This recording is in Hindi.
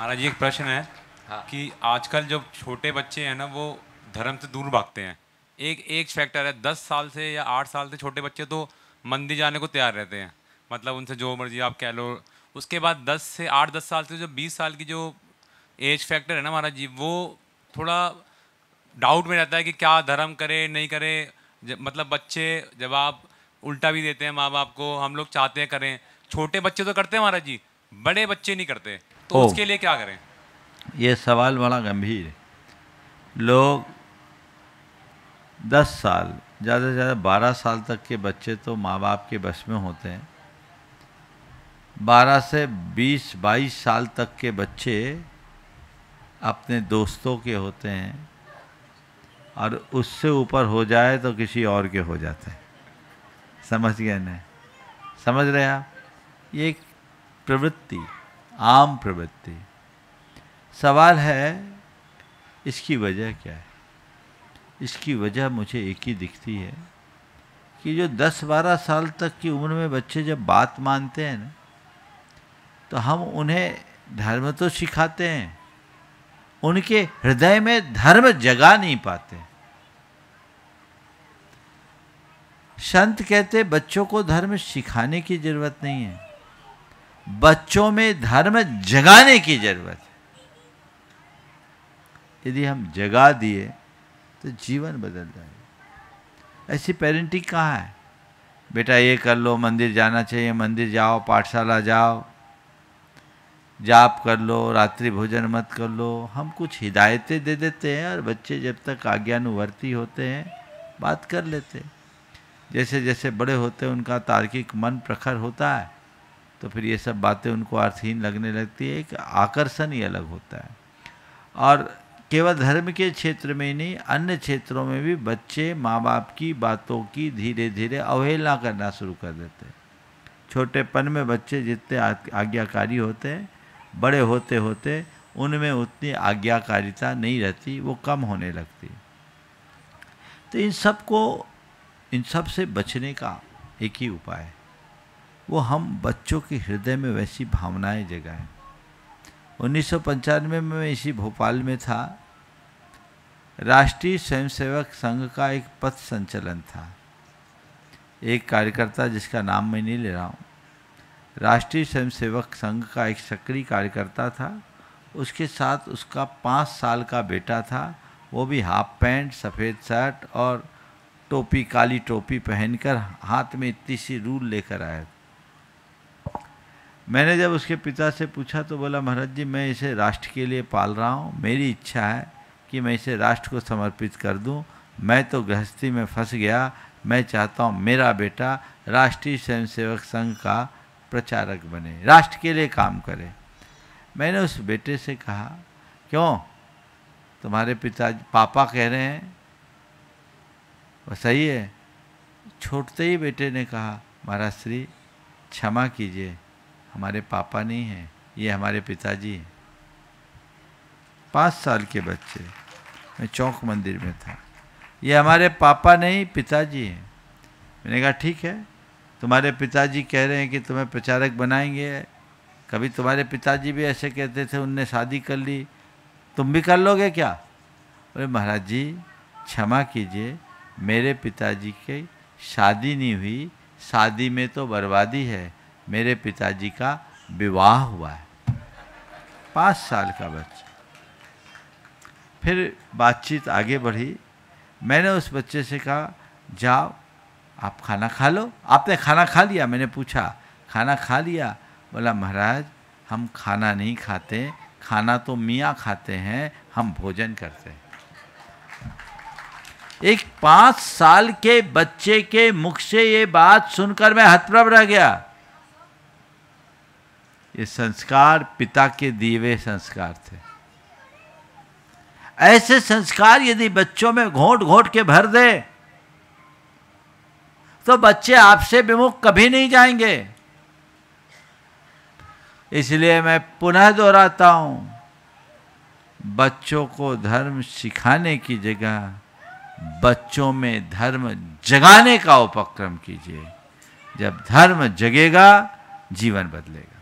महाराज जी एक प्रश्न है। हाँ। कि आजकल जो छोटे बच्चे हैं ना वो धर्म से दूर भागते हैं। एक एक फैक्टर है, 10 साल से या 8 साल से छोटे बच्चे तो मंदिर जाने को तैयार रहते हैं, मतलब उनसे जो मर्जी आप कह लो। उसके बाद 10 से 10 साल से जो 20 साल की जो एज फैक्टर है ना महाराज जी, वो थोड़ा डाउट में रहता है कि क्या धर्म करे नहीं करे। मतलब बच्चे जब आप उल्टा भी देते हैं माँ बाप को, हम लोग चाहते हैं करें, छोटे बच्चे तो करते हैं महाराज जी, बड़े बच्चे नहीं करते, तो उसके लिए क्या करें? ये सवाल बड़ा गंभीर है। लोग 10 साल, ज़्यादा से ज़्यादा 12 साल तक के बच्चे तो माँ बाप के बस में होते हैं। 12 से 20-22 साल तक के बच्चे अपने दोस्तों के होते हैं, और उससे ऊपर हो जाए तो किसी और के हो जाते हैं। समझ गए ना? समझ रहे आप? ये एक प्रवृत्ति, आम प्रवृत्ति। सवाल है इसकी वजह क्या है? इसकी वजह मुझे एक ही दिखती है कि जो 10-12 साल तक की उम्र में बच्चे जब बात मानते हैं ना, तो हम उन्हें धर्म तो सिखाते हैं, उनके हृदय में धर्म जगा नहीं पाते। संत कहते बच्चों को धर्म सिखाने की जरूरत नहीं है, बच्चों में धर्म जगाने की जरूरत है। यदि हम जगा दिए तो जीवन बदल जाएगा। ऐसी पेरेंटिंग कहाँ है? बेटा ये कर लो, मंदिर जाना चाहिए, मंदिर जाओ, पाठशाला जाओ, जाप कर लो, रात्रि भोजन मत कर लो। हम कुछ हिदायतें दे देते हैं और बच्चे जब तक आज्ञानुवर्ती होते हैं बात कर लेते हैं। जैसे जैसे बड़े होते हैं उनका तार्किक मन प्रखर होता है, तो फिर ये सब बातें उनको अर्थहीन लगने लगती है। एक आकर्षण ही अलग होता है। और केवल धर्म के क्षेत्र में ही नहीं, अन्य क्षेत्रों में भी बच्चे माँ बाप की बातों की धीरे धीरे अवहेलना करना शुरू कर देते हैं। छोटेपन में बच्चे जितने आज्ञाकारी होते हैं, बड़े होते होते उनमें उतनी आज्ञाकारिता नहीं रहती, वो कम होने लगती। तो इन सब से बचने का एक ही उपाय है, वो हम बच्चों के हृदय में वैसी भावनाएं जगाएं। 1995 में मैं इसी भोपाल में था। राष्ट्रीय स्वयंसेवक संघ का एक पथ संचलन था। एक कार्यकर्ता जिसका नाम मैं नहीं ले रहा हूँ, राष्ट्रीय स्वयंसेवक संघ का एक सक्रिय कार्यकर्ता था। उसके साथ उसका 5 साल का बेटा था, वो भी हाफ पैंट, सफ़ेद शर्ट और टोपी, काली टोपी पहनकर हाथ में इतनी सी रूल लेकर आया। मैंने जब उसके पिता से पूछा तो बोला, महाराज जी मैं इसे राष्ट्र के लिए पाल रहा हूँ, मेरी इच्छा है कि मैं इसे राष्ट्र को समर्पित कर दूँ। मैं तो गृहस्थी में फंस गया, मैं चाहता हूँ मेरा बेटा राष्ट्रीय स्वयंसेवक संघ का प्रचारक बने, राष्ट्र के लिए काम करे। मैंने उस बेटे से कहा, क्यों तुम्हारे पिताजी पापा कह रहे हैं वो सही है? छोड़ते ही बेटे ने कहा, महाराज श्री क्षमा कीजिए, हमारे पापा नहीं हैं, ये हमारे पिताजी हैं। 5 साल के बच्चे, मैं चौक मंदिर में था, ये हमारे पापा नहीं पिताजी हैं। मैंने कहा ठीक है, तुम्हारे पिताजी कह रहे हैं कि तुम्हें प्रचारक बनाएंगे, कभी तुम्हारे पिताजी भी ऐसे कहते थे, उनने शादी कर ली, तुम भी कर लोगे क्या? बोले महाराज जी क्षमा कीजिए, मेरे पिताजी की शादी नहीं हुई, शादी में तो बर्बादी है, मेरे पिताजी का विवाह हुआ है। 5 साल का बच्चा। फिर बातचीत आगे बढ़ी। मैंने उस बच्चे से कहा, जाओ आप खाना खा लो। आपने खाना खा लिया? मैंने पूछा, खाना खा लिया? बोला महाराज हम खाना नहीं खाते, खाना तो मियाँ खाते हैं, हम भोजन करते हैं। एक 5 साल के बच्चे के मुख से ये बात सुनकर मैं हतप्रभ रह गया। ये संस्कार पिता के दिए हुए संस्कार थे। ऐसे संस्कार यदि बच्चों में घोंट घोंट के भर दे तो बच्चे आपसे विमुख कभी नहीं जाएंगे। इसलिए मैं पुनः दोहराता हूं, बच्चों को धर्म सिखाने की जगह बच्चों में धर्म जगाने का उपक्रम कीजिए। जब धर्म जगेगा जीवन बदलेगा।